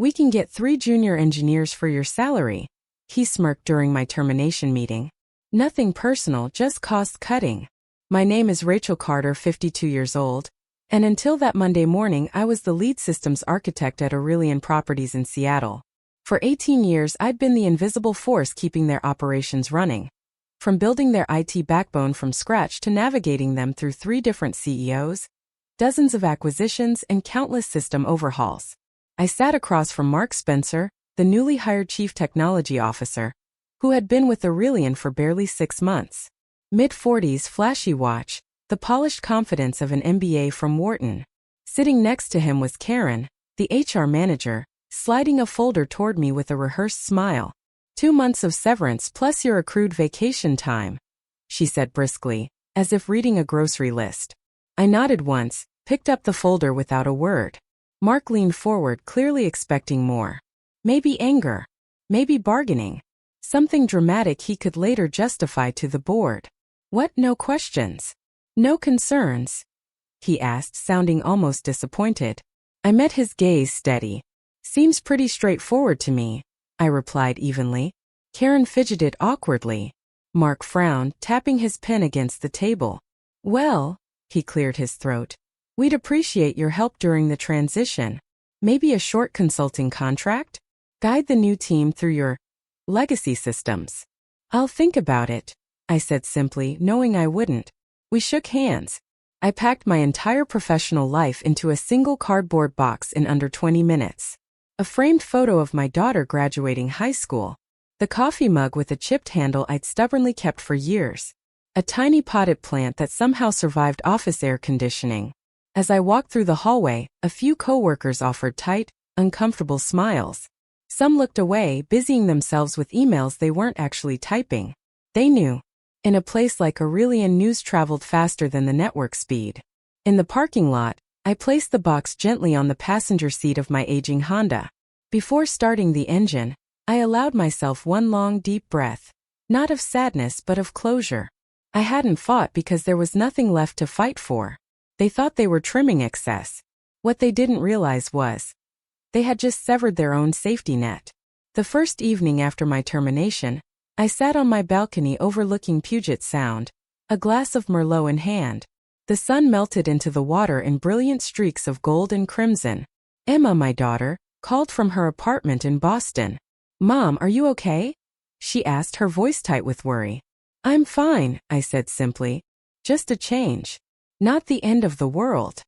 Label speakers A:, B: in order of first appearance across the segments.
A: We can get 3 junior engineers for your salary. He smirked during my termination meeting. Nothing personal, just cost cutting. My name is Rachel Carter, 52 years old, and until that Monday morning I was the lead systems architect at Aurelian Properties in Seattle. For 18 years I'd been the invisible force keeping their operations running. From building their IT backbone from scratch to navigating them through 3 different CEOs, dozens of acquisitions, and countless system overhauls. I sat across from Mark Spencer, the newly hired Chief Technology Officer, who had been with Aurelian for barely 6 months. Mid-40s, flashy watch, the polished confidence of an MBA from Wharton. Sitting next to him was Karen, the HR manager, sliding a folder toward me with a rehearsed smile. 2 months of severance plus your accrued vacation time, she said briskly, as if reading a grocery list. I nodded once, picked up the folder without a word. Mark leaned forward, clearly expecting more. Maybe anger. Maybe bargaining. Something dramatic he could later justify to the board. What? No questions? No concerns? He asked, sounding almost disappointed. I met his gaze steady. Seems pretty straightforward to me, I replied evenly. Karen fidgeted awkwardly. Mark frowned, tapping his pen against the table. Well, he cleared his throat. We'd appreciate your help during the transition. Maybe a short consulting contract? Guide the new team through your legacy systems. I'll think about it, I said simply, knowing I wouldn't. We shook hands. I packed my entire professional life into a single cardboard box in under 20 minutes. A framed photo of my daughter graduating high school. The coffee mug with a chipped handle I'd stubbornly kept for years. A tiny potted plant that somehow survived office air conditioning. As I walked through the hallway, a few coworkers offered tight, uncomfortable smiles. Some looked away, busying themselves with emails they weren't actually typing. They knew. In a place like Aurelian, news traveled faster than the network speed. In the parking lot, I placed the box gently on the passenger seat of my aging Honda. Before starting the engine, I allowed myself one long, deep breath. Not of sadness but of closure. I hadn't fought because there was nothing left to fight for. They thought they were trimming excess. What they didn't realize was, they had just severed their own safety net. The first evening after my termination, I sat on my balcony overlooking Puget Sound, a glass of Merlot in hand. The sun melted into the water in brilliant streaks of gold and crimson. Emma, my daughter, called from her apartment in Boston. Mom, are you okay? She asked, her voice tight with worry. I'm fine, I said simply. Just a change. Not the end of the world.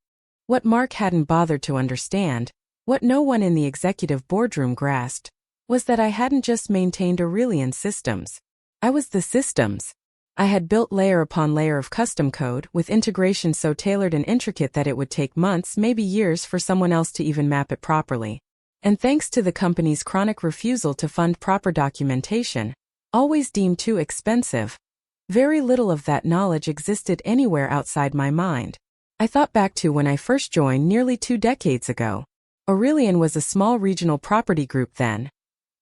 A: What Mark hadn't bothered to understand, what no one in the executive boardroom grasped, was that I hadn't just maintained Aurelian systems. I was the systems. I had built layer upon layer of custom code with integration so tailored and intricate that it would take months, maybe years, for someone else to even map it properly. And thanks to the company's chronic refusal to fund proper documentation, always deemed too expensive, very little of that knowledge existed anywhere outside my mind. I thought back to when I first joined nearly 2 decades ago. Aurelian was a small regional property group then,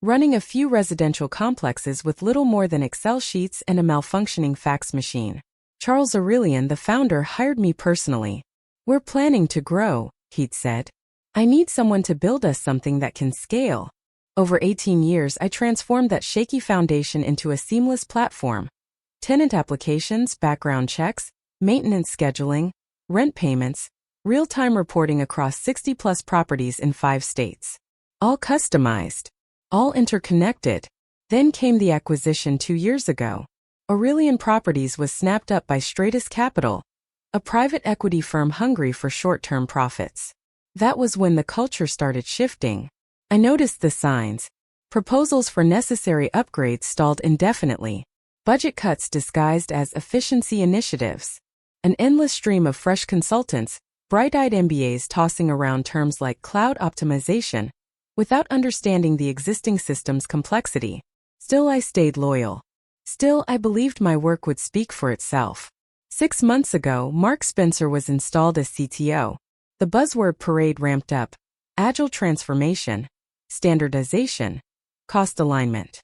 A: running a few residential complexes with little more than Excel sheets and a malfunctioning fax machine. Charles Aurelian, the founder, hired me personally. We're planning to grow, he'd said. I need someone to build us something that can scale. Over 18 years, I transformed that shaky foundation into a seamless platform. Tenant applications, background checks, maintenance scheduling, rent payments, real-time reporting across 60-plus properties in 5 states. All customized. All interconnected. Then came the acquisition 2 years ago. Aurelian Properties was snapped up by Stratus Capital, a private equity firm hungry for short-term profits. That was when the culture started shifting. I noticed the signs. Proposals for necessary upgrades stalled indefinitely. Budget cuts disguised as efficiency initiatives. An endless stream of fresh consultants, bright-eyed MBAs tossing around terms like cloud optimization, without understanding the existing system's complexity. Still, I stayed loyal. Still, I believed my work would speak for itself. 6 months ago, Mark Spencer was installed as CTO. The buzzword parade ramped up. Agile transformation, standardization, cost alignment.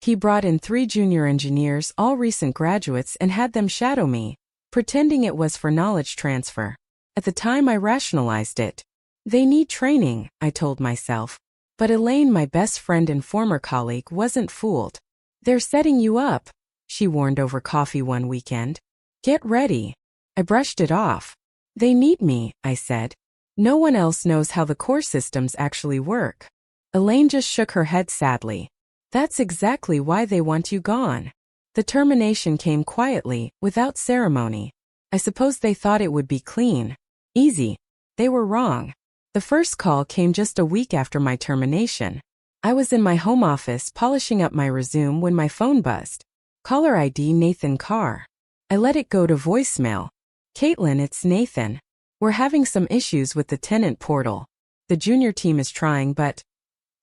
A: He brought in 3 junior engineers, all recent graduates, and had them shadow me, pretending it was for knowledge transfer. At the time I rationalized it. They need training, I told myself. But Elaine, my best friend and former colleague, wasn't fooled. "They're setting you up," she warned over coffee one weekend. "Get ready." I brushed it off. "They need me," I said. "No one else knows how the core systems actually work." Elaine just shook her head sadly. "That's exactly why they want you gone." The termination came quietly, without ceremony. I suppose they thought it would be clean. Easy. They were wrong. The first call came just a week after my termination. I was in my home office polishing up my resume when my phone buzzed. Caller ID Nathan Carr. I let it go to voicemail. "Caitlin, it's Nathan. We're having some issues with the tenant portal. The junior team is trying, but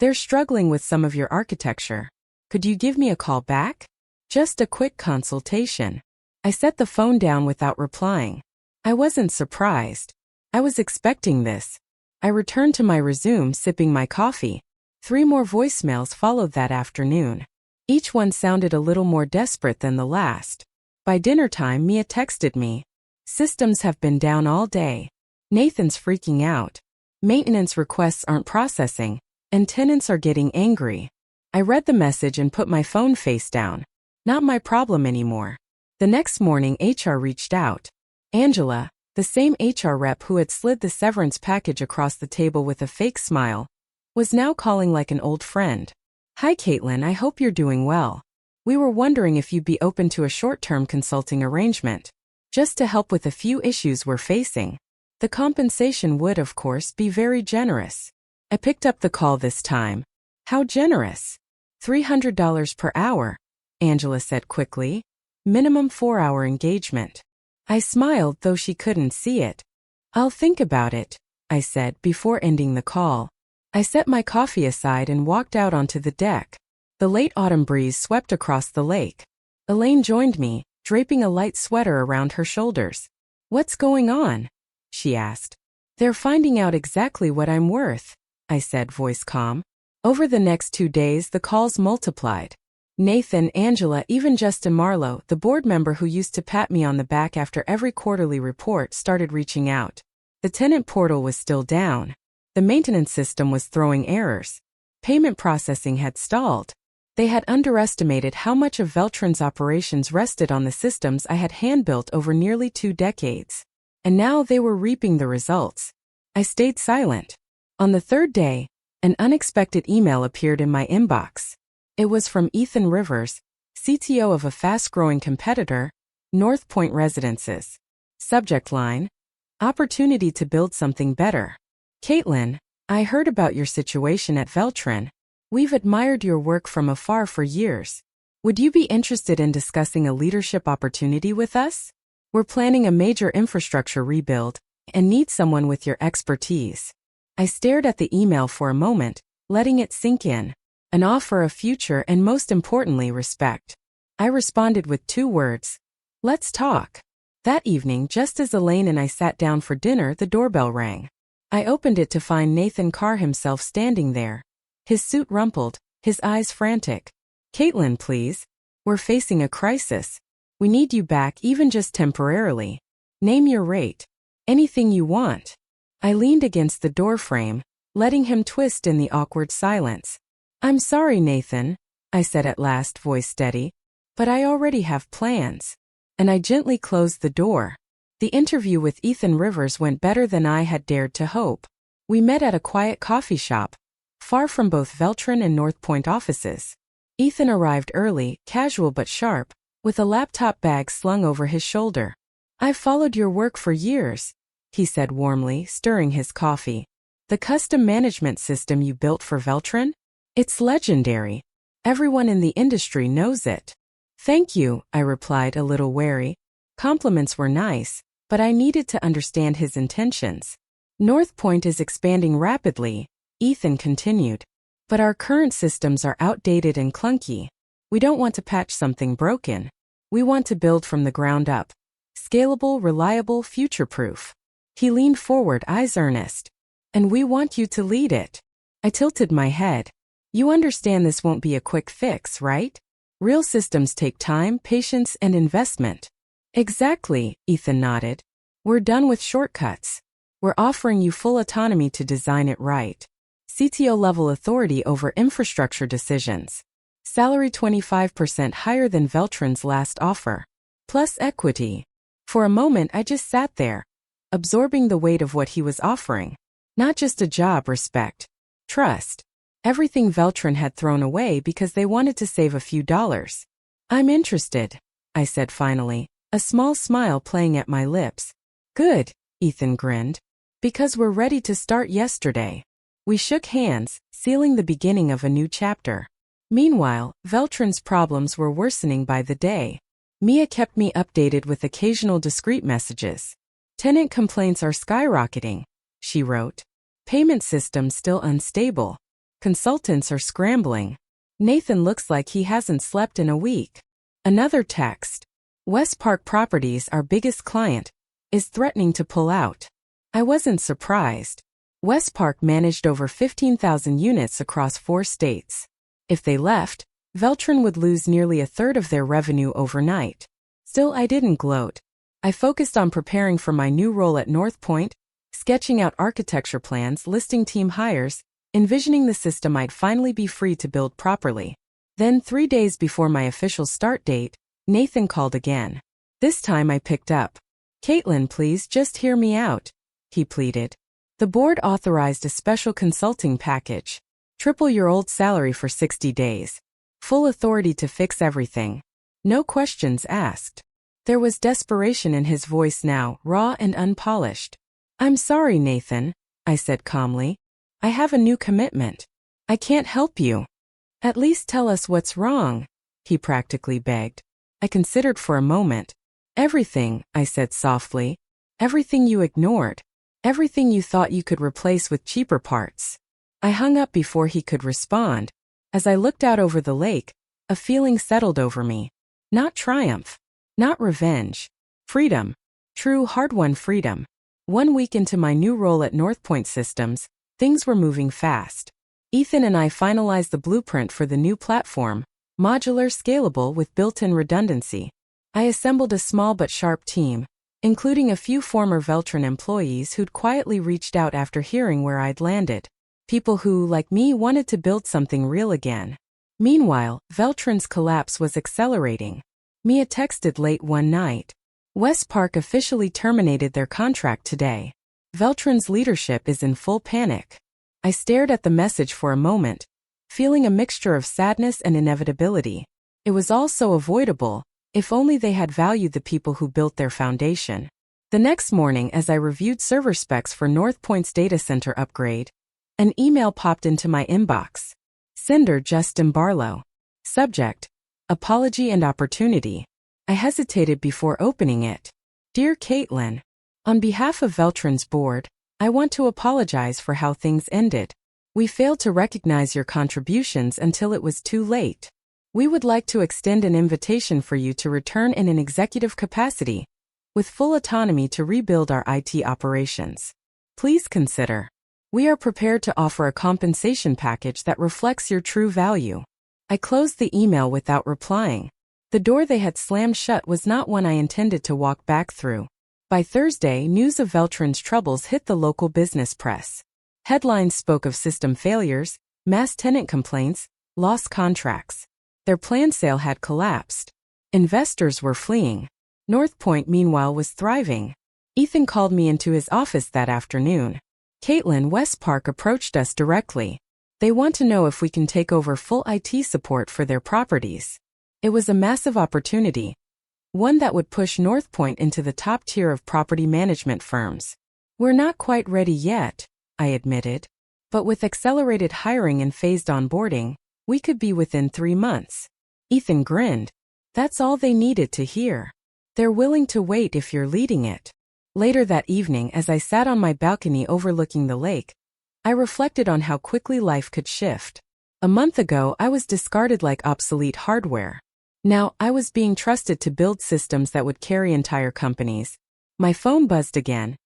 A: they're struggling with some of your architecture. Could you give me a call back? Just a quick consultation." I set the phone down without replying. I wasn't surprised. I was expecting this. I returned to my resume, sipping my coffee. 3 more voicemails followed that afternoon. Each one sounded a little more desperate than the last. By dinner time, Mia texted me. "Systems have been down all day. Nathan's freaking out. Maintenance requests aren't processing, and tenants are getting angry." I read the message and put my phone face down. Not my problem anymore. The next morning, HR reached out. Angela, the same HR rep who had slid the severance package across the table with a fake smile, was now calling like an old friend. "Hi Caitlin, I hope you're doing well. We were wondering if you'd be open to a short-term consulting arrangement, just to help with a few issues we're facing. The compensation would, of course, be very generous." I picked up the call this time. "How generous?" $300 per hour, Angela said quickly. "Minimum 4-hour engagement." I smiled, though she couldn't see it. "I'll think about it," I said before ending the call. I set my coffee aside and walked out onto the deck. The late autumn breeze swept across the lake. Elaine joined me, draping a light sweater around her shoulders. "What's going on?" she asked. "They're finding out exactly what I'm worth," I said, voice calm. Over the next 2 days, the calls multiplied. Nathan, Angela, even Justin Marlowe, the board member who used to pat me on the back after every quarterly report, started reaching out. The tenant portal was still down. The maintenance system was throwing errors. Payment processing had stalled. They had underestimated how much of Veltron's operations rested on the systems I had hand-built over nearly 2 decades. And now they were reaping the results. I stayed silent. On the 3rd day, an unexpected email appeared in my inbox. It was from Ethan Rivers, CTO of a fast-growing competitor, North Point Residences. Subject line: Opportunity to build something better. "Caitlin, I heard about your situation at Veltron. We've admired your work from afar for years. Would you be interested in discussing a leadership opportunity with us? We're planning a major infrastructure rebuild and need someone with your expertise." I stared at the email for a moment, letting it sink in. An offer of future and, most importantly, respect. I responded with 2 words: "Let's talk." That evening, just as Elaine and I sat down for dinner, the doorbell rang. I opened it to find Nathan Carr himself standing there. His suit rumpled, his eyes frantic. "Caitlin, please. We're facing a crisis. We need you back, even just temporarily. Name your rate. Anything you want." I leaned against the doorframe, letting him twist in the awkward silence. "I'm sorry, Nathan," I said at last, voice steady, "but I already have plans." And I gently closed the door. The interview with Ethan Rivers went better than I had dared to hope. We met at a quiet coffee shop, far from both Veltron and North Point offices. Ethan arrived early, casual but sharp, with a laptop bag slung over his shoulder. "I've followed your work for years," he said warmly, stirring his coffee. "The custom management system you built for Veltron? It's legendary. Everyone in the industry knows it." "Thank you," I replied, a little wary. Compliments were nice, but I needed to understand his intentions. "North Point is expanding rapidly," Ethan continued. "But our current systems are outdated and clunky. We don't want to patch something broken. We want to build from the ground up. Scalable, reliable, future-proof." He leaned forward, eyes earnest. "And we want you to lead it." I tilted my head. "You understand this won't be a quick fix, right? Real systems take time, patience, and investment." "Exactly," Ethan nodded. "We're done with shortcuts. We're offering you full autonomy to design it right. CTO-level authority over infrastructure decisions. Salary 25% higher than Veltrin's last offer. Plus equity. For a moment I just sat there, absorbing the weight of what he was offering. Not just a job, respect, trust. Everything Veltrin had thrown away because they wanted to save a few dollars. I'm interested, I said finally, a small smile playing at my lips. Good, Ethan grinned. Because we're ready to start yesterday. We shook hands, sealing the beginning of a new chapter. Meanwhile, Veltrin's problems were worsening by the day. Mia kept me updated with occasional discreet messages. Tenant complaints are skyrocketing, she wrote. Payment systems still unstable. Consultants are scrambling. Nathan looks like he hasn't slept in a week. Another text. West Park Properties, our biggest client, is threatening to pull out. I wasn't surprised. West Park managed over 15,000 units across 4 states. If they left, Veltrin would lose nearly a third of their revenue overnight. Still, I didn't gloat. I focused on preparing for my new role at North Point, sketching out architecture plans, listing team hires, envisioning the system I'd finally be free to build properly. Then 3 days before my official start date, Nathan called again. This time I picked up. Caitlin, please just hear me out, he pleaded. The board authorized a special consulting package. Triple your old salary for 60 days. Full authority to fix everything. No questions asked. There was desperation in his voice now, raw and unpolished. I'm sorry, Nathan, I said calmly. I have a new commitment. I can't help you. At least tell us what's wrong, he practically begged. I considered for a moment. Everything, I said softly. Everything you ignored. Everything you thought you could replace with cheaper parts. I hung up before he could respond. As I looked out over the lake, a feeling settled over me. Not triumph. Not revenge. Freedom. True hard-won freedom. 1 week into my new role at North Point Systems, things were moving fast. Ethan and I finalized the blueprint for the new platform, modular, scalable with built-in redundancy. I assembled a small but sharp team, including a few former Veltrin employees who'd quietly reached out after hearing where I'd landed. People who, like me, wanted to build something real again. Meanwhile, Veltrin's collapse was accelerating. Mia texted late one night. West Park officially terminated their contract today. Veltrin's leadership is in full panic. I stared at the message for a moment, feeling a mixture of sadness and inevitability. It was all so avoidable, if only they had valued the people who built their foundation. The next morning, as I reviewed server specs for North Point's data center upgrade, an email popped into my inbox. Sender Justin Barlow. Subject: Apology and Opportunity. I hesitated before opening it. Dear Caitlin, on behalf of Veltrin's board, I want to apologize for how things ended. We failed to recognize your contributions until it was too late. We would like to extend an invitation for you to return in an executive capacity, with full autonomy to rebuild our IT operations. Please consider. We are prepared to offer a compensation package that reflects your true value. I closed the email without replying. The door they had slammed shut was not one I intended to walk back through. By Thursday, news of Veltrin's troubles hit the local business press. Headlines spoke of system failures, mass tenant complaints, lost contracts. Their planned sale had collapsed. Investors were fleeing. North Point, meanwhile, was thriving. Ethan called me into his office that afternoon. Caitlin, West Park approached us directly. They want to know if we can take over full IT support for their properties. It was a massive opportunity, one that would push North Point into the top tier of property management firms. We're not quite ready yet, I admitted. But with accelerated hiring and phased onboarding, we could be within 3 months. Ethan grinned. That's all they needed to hear. They're willing to wait if you're leading it. Later that evening, as I sat on my balcony overlooking the lake, I reflected on how quickly life could shift. A month ago, I was discarded like obsolete hardware. Now, I was being trusted to build systems that would carry entire companies. My phone buzzed again.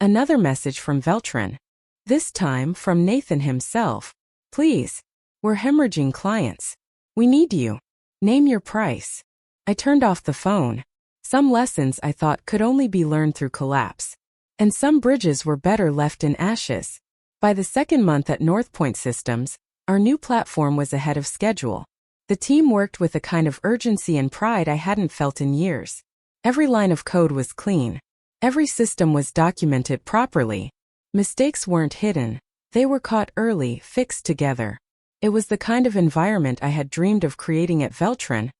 A: Another message from Veltrin. This time from Nathan himself. Please. We're hemorrhaging clients. We need you. Name your price. I turned off the phone. Some lessons I thought could only be learned through collapse. And some bridges were better left in ashes. By the second month at Northpoint Systems, our new platform was ahead of schedule. The team worked with a kind of urgency and pride I hadn't felt in years. Every line of code was clean. Every system was documented properly. Mistakes weren't hidden. They were caught early, fixed together. It was the kind of environment I had dreamed of creating at Veltron,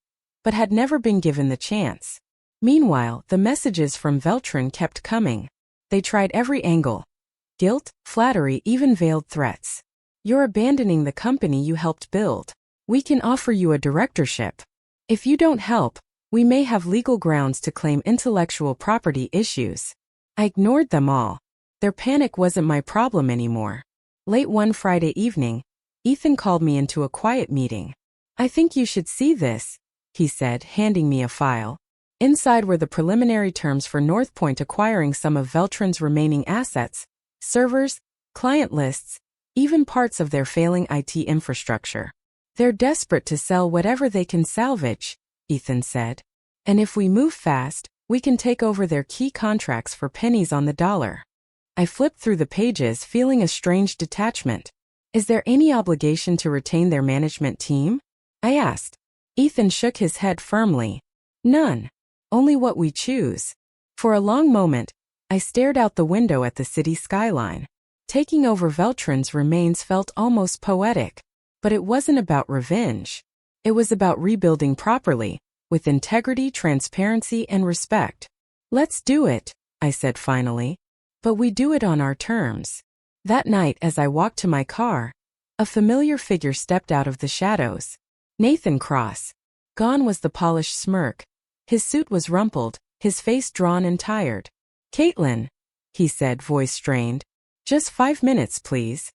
A: but had never been given the chance. Meanwhile, the messages from Veltron kept coming. They tried every angle. Guilt, flattery, even veiled threats. You're abandoning the company you helped build. We can offer you a directorship. If you don't help, we may have legal grounds to claim intellectual property issues. I ignored them all. Their panic wasn't my problem anymore. Late one Friday evening, Ethan called me into a quiet meeting. "I think you should see this," he said, handing me a file. Inside were the preliminary terms for Northpoint acquiring some of Veltron's remaining assets, servers, client lists, even parts of their failing IT infrastructure. "They're desperate to sell whatever they can salvage," Ethan said. "And if we move fast, we can take over their key contracts for pennies on the dollar." I flipped through the pages, feeling a strange detachment. "Is there any obligation to retain their management team?" I asked. Ethan shook his head firmly. "None. Only what we choose." For a long moment, I stared out the window at the city skyline. Taking over Veltron's remains felt almost poetic. But it wasn't about revenge. It was about rebuilding properly, with integrity, transparency, and respect. "Let's do it," I said finally. "But we do it on our terms." That night, as I walked to my car, a familiar figure stepped out of the shadows. Nathan Cross. Gone was the polished smirk. His suit was rumpled, his face drawn and tired. "Caitlin," he said, voice strained. "Just 5 minutes, please."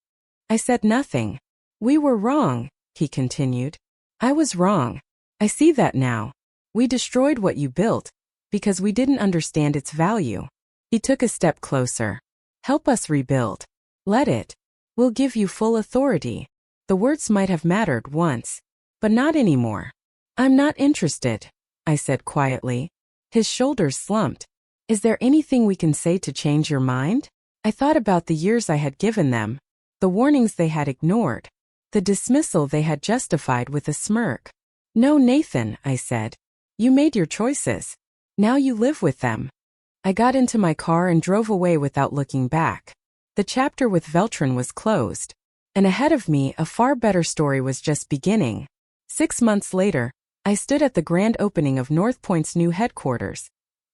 A: I said nothing. "We were wrong," he continued. "I was wrong. I see that now. We destroyed what you built, because we didn't understand its value." He took a step closer. "Help us rebuild. Let it. We'll give you full authority." The words might have mattered once, but not anymore. "I'm not interested," I said quietly. His shoulders slumped. "Is there anything we can say to change your mind?" I thought about the years I had given them, the warnings they had ignored, the dismissal they had justified with a smirk. "No, Nathan," I said. "You made your choices. Now you live with them." I got into my car and drove away without looking back. The chapter with Veltron was closed, and ahead of me a far better story was just beginning. 6 months later, I stood at the grand opening of Northpoint's new headquarters,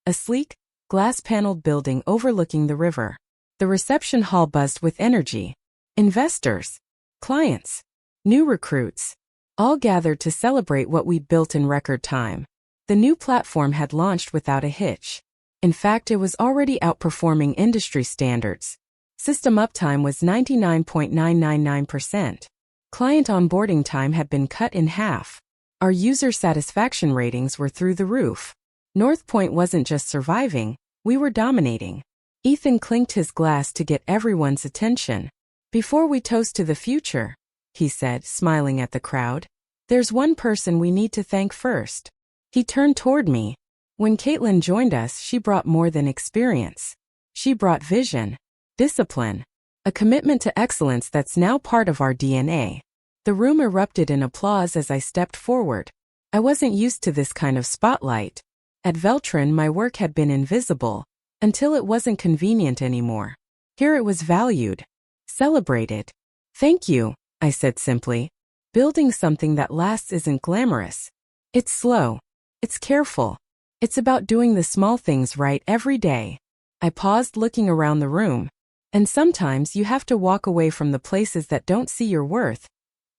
A: a sleek, glass-paneled building overlooking the river. The reception hall buzzed with energy. Investors, clients, new recruits, all gathered to celebrate what we'd built in record time. The new platform had launched without a hitch. In fact, it was already outperforming industry standards. System uptime was 99.999%. Client onboarding time had been cut in half. Our user satisfaction ratings were through the roof. Northpoint wasn't just surviving, we were dominating. Ethan clinked his glass to get everyone's attention. "Before we toast to the future," he said, smiling at the crowd, "there's one person we need to thank first." He turned toward me. When Caitlin joined us, she brought more than experience. She brought vision, discipline, a commitment to excellence that's now part of our DNA. The room erupted in applause as I stepped forward. I wasn't used to this kind of spotlight. At Veltron, my work had been invisible, until it wasn't convenient anymore. Here it was valued, celebrated. "Thank you," I said simply. "Building something that lasts isn't glamorous. It's slow. It's careful. It's about doing the small things right every day." I paused, looking around the room. And sometimes you have to walk away from the places that don't see your worth,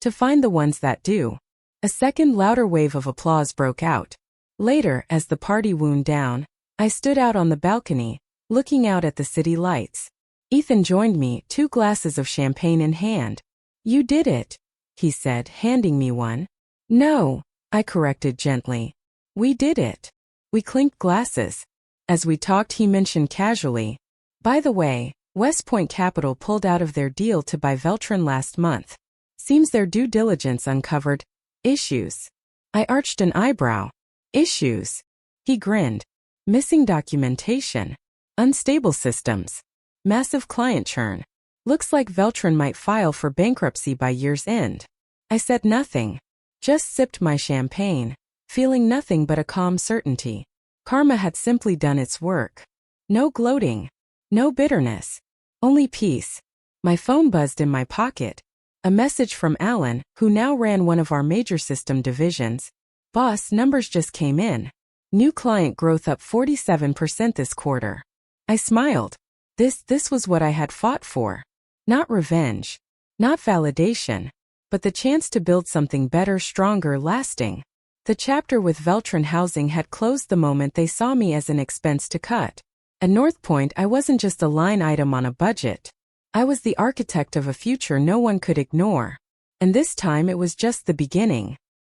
A: to find the ones that do. A second, louder wave of applause broke out. Later, as the party wound down, I stood out on the balcony, looking out at the city lights. Ethan joined me, 2 glasses of champagne in hand. "You did it," he said, handing me one. "No," I corrected gently. "We did it." We clinked glasses. As we talked, he mentioned casually, "By the way, West Point Capital pulled out of their deal to buy Veltron last month. Seems their due diligence uncovered issues." I arched an eyebrow. "Issues?" He grinned. "Missing documentation, unstable systems, massive client churn. Looks like Veltron might file for bankruptcy by year's end. I said nothing. Just sipped my champagne, feeling nothing but a calm certainty. Karma had simply done its work. No gloating. No bitterness. Only peace. My phone buzzed in my pocket. A message from Alan, who now ran one of our major system divisions. Boss, numbers just came in. New client growth up 47% this quarter. I smiled. This was what I had fought for. Not revenge. Not validation. But the chance to build something better, stronger, lasting. The chapter with Veltron Housing had closed the moment they saw me as an expense to cut. At North Point, I wasn't just a line item on a budget. I was the architect of a future no one could ignore. And this time it was just the beginning.